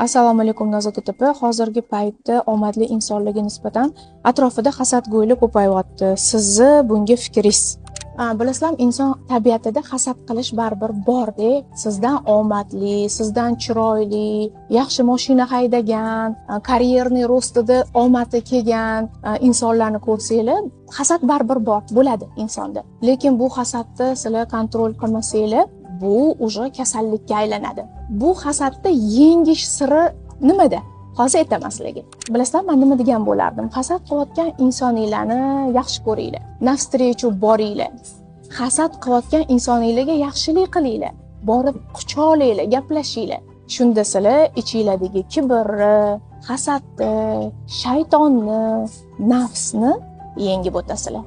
Assalomu alaykum Nozakat opa. Hozirgi paytda omadli insonlarga nisbatan atrofida hasadgo'ylik ko'payyapti. Sizni bunga fikringiz? Bilasizlar, inson tabiatida hasad qilish baribir bor-da. Sizdan omadli, sizdan chiroyli, yaxshi mashina haydagan, karyerni rostida omadi kelgan insonlarni ko'rsanglar, hasad baribir bor bo'ladi insonda. Lekin bu hasadni sizlar kontrol qilmasanglar, bu уже kasallikka aylanadi. Bu hasadni yengish siri nimada? Hozir aytaman sizlarga. Bilasizlar, men nima degan bo'lardim? Hasad qilayotgan insonlarni yaxshi ko'ringlar. Navstrichu boringlar. Hasad qilayotgan insonlarga yaxshilik qilinglar. Borib quchoqlaylar, gaplashinglar. Shunda sizlar ichinglardagi kibrni, hasadni, shaytonni, nafsni yengib o'tasizlar.